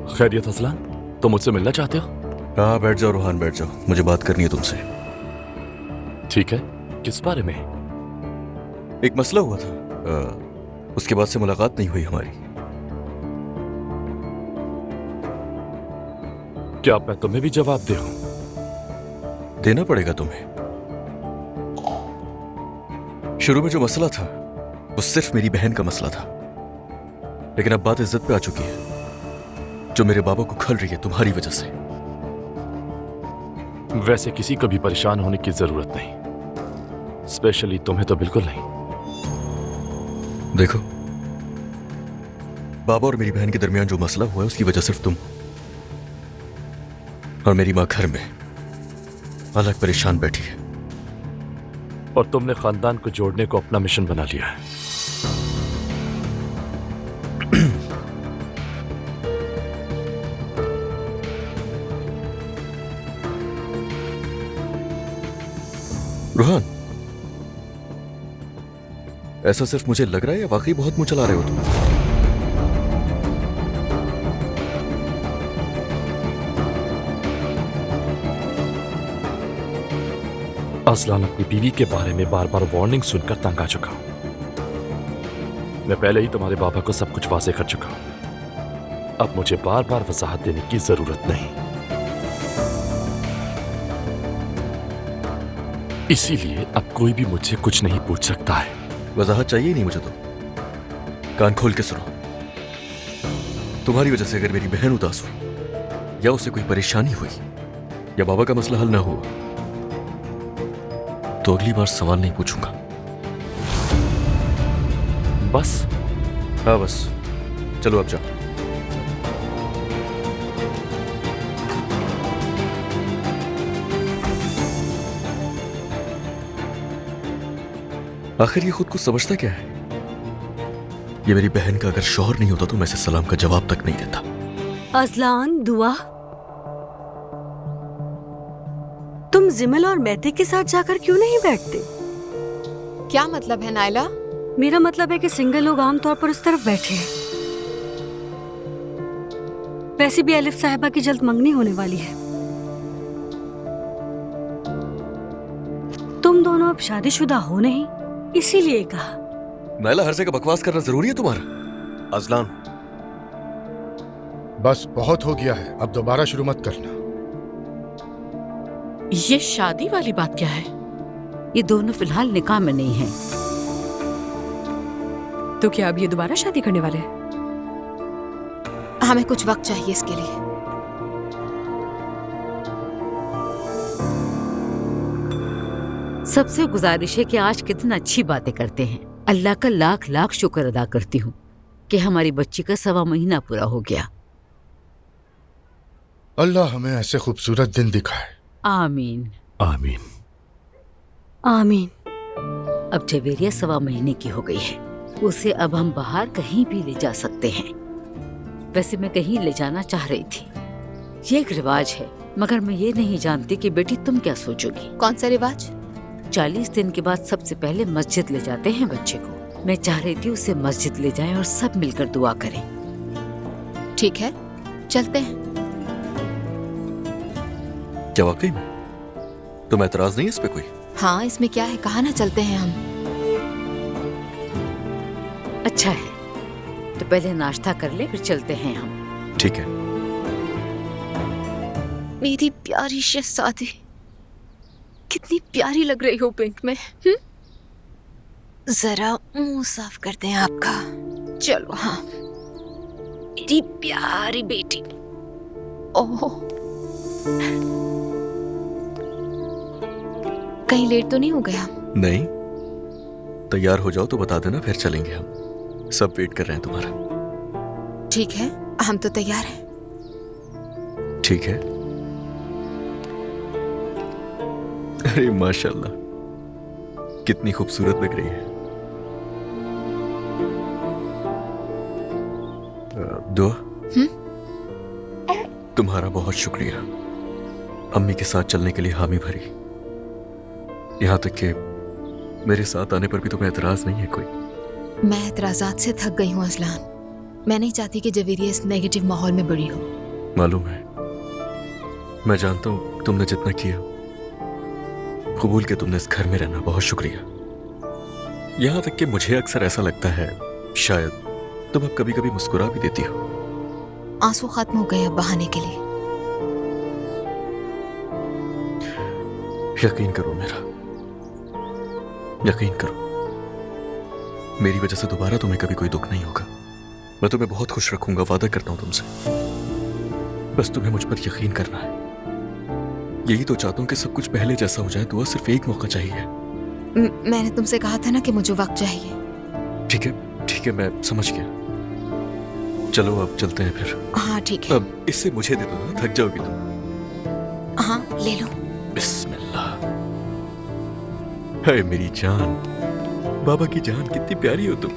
खैरियत असलान, तुम मुझसे मिलना चाहते हो? हाँ, बैठ जाओ रूहान, बैठ जाओ। मुझे बात करनी है तुमसे। ठीक है, किस बारे में? एक मसला हुआ था, उसके बाद से मुलाकात नहीं हुई हमारी। क्या मैं तुम्हें भी जवाब दे हूं? देना पड़ेगा तुम्हें। शुरू में जो मसला था वो सिर्फ मेरी बहन का मसला था, लेकिन अब बात इज्जत पे आ चुकी है, जो मेरे बाबा को खल रही है तुम्हारी वजह से। वैसे किसी को भी परेशान होने की जरूरत नहीं, स्पेशली तुम्हें तो बिल्कुल नहीं। देखो, बाबा और मेरी बहन के दरमियान जो मसला हुआ है उसकी वजह सिर्फ तुम और मेरी मां घर में अलग परेशान बैठी है। और तुमने खानदान को जोड़ने को अपना मिशन बना लिया है। रूहान, ऐसा सिर्फ मुझे लग रहा है या वाकई बहुत मुंह चला रहे हो तुम? असलान, अपनी बीवी के बारे में बार बार वार्निंग सुनकर तंग आ चुका हूं। मैं पहले ही तुम्हारे बाबा को सब कुछ वाजे कर चुका हूं। अब मुझे बार बार वजाहत देने की जरूरत नहीं। इसीलिए अब कोई भी मुझसे कुछ नहीं पूछ सकता है। वजाहत चाहिए ही नहीं मुझे तो। कान खोल के सुनो, तुम्हारी वजह से अगर मेरी बहन उदास हुई या उसे कोई परेशानी हुई या बाबा का मसला हल ना हुआ तो अगली बार सवाल नहीं पूछूंगा। बस? हाँ बस, चलो अब जाओ। आखिर ये खुद को समझता क्या है? ये मेरी बहन का अगर शौहर नहीं होता तो मैं इसे सलाम का जवाब तक नहीं देता। अजलान, दुआ, तुम जिमल और मैते के साथ जाकर क्यों नहीं बैठते? क्या मतलब है नायला? मेरा मतलब है कि सिंगल लोग आमतौर पर उस तरफ बैठे हैं। वैसे भी अलिफ साहिबा की जल्द मंगनी होने वाली है। तुम दोनों अब शादीशुदा हो नहीं, इसीलिए कहा। नायला, हर जगह बकवास करना जरूरी है तुम्हारा? अजलान, बस बहुत हो गया है, अब दोबारा शुरू मत करना। ये शादी वाली बात क्या है? ये दोनों फिलहाल निकाह में नहीं हैं। तो क्या अब ये दोबारा शादी करने वाले हैं? हमें कुछ वक्त चाहिए इसके लिए। सबसे गुजारिश है कि आज कितनी अच्छी बातें करते हैं। अल्लाह का लाख लाख शुक्र अदा करती हूँ कि हमारी बच्ची का 1.25 महीना पूरा हो गया। अल्लाह हमें ऐसे खूबसूरत दिन दिखाए। आमीन आमीन आमीन। अब जवेरिया 1.25 महीने की हो गई है। उसे अब हम बाहर कहीं भी ले जा सकते हैं। वैसे मैं कहीं ले जाना चाह रही थी, ये एक रिवाज है, मगर मैं ये नहीं जानती कि बेटी तुम क्या सोचोगी। कौन सा रिवाज? 40 दिन के बाद सबसे पहले मस्जिद ले जाते हैं बच्चे को। मैं चाह रही थी उसे मस्जिद ले जाएं और सब मिलकर दुआ करें। ठीक है, चलते हैं। क्या वाकई में? तुम एतराज नहीं है इस पे कोई? हाँ, इसमें क्या है, कहा ना चलते हैं हम। अच्छा है, तो पहले नाश्ता कर ले, फिर चलते हैं हम। ठीक है। मेरी प्यारी शहजादी, कितनी प्यारी लग रही हो पिंक में। जरा मुंह साफ करते हैं आपका। चलो। हाँ, मेरी प्यारी बेटी। ओह, कहीं लेट तो नहीं हो गया? नहीं, तैयार हो जाओ तो बता देना, फिर चलेंगे हम। सब वेट कर रहे हैं तुम्हारा। ठीक है, हम तो तैयार हैं। ठीक है। अरे माशाल्लाह, कितनी खूबसूरत लग रही है। दुआ, तुम्हारा बहुत शुक्रिया। अम्मी के साथ चलने के लिए हामी भरी, यहाँ तक कि मेरे साथ आने पर भी तुम्हें एतराज नहीं है कोई? मैं एतराजात से थक गई हूँ अजलान। मैं नहीं चाहती कि जवेरिया इस नेगेटिव माहौल में बड़ी हो। मालूम है, मैं जानता हूं तुमने जितना किया, कबूल के तुमने इस घर में रहना, बहुत शुक्रिया। यहां तक कि मुझे अक्सर ऐसा लगता है शायद तुम अब कभी कभी मुस्कुरा भी देती हो। आंसू खत्म हो गए अब बहाने के लिए। यकीन करो मेरा, यकीन करो, मेरी वजह से दोबारा तुम्हें कभी कोई दुख नहीं होगा। मैं तुम्हें बहुत खुश रखूंगा, वादा करता हूं तुमसे। बस तुम्हें मुझ पर यकीन करना है। यही तो चाहता हूं कि सब कुछ पहले जैसा हो जाए। दुआ सिर्फ एक मौका चाहिए। मैंने तुमसे कहा था ना कि मुझे वक्त चाहिए। ठीक है, मैं समझ गया। चलो अब चलते हैं फिर। हाँ ठीक है। अब इससे मुझे दे दो ना, थक जाओगी तुम। हाँ ले लो। बिस्मिल्लाह। हाय मेरी जान, बाबा की जान, कितनी प्यारी हो तुम।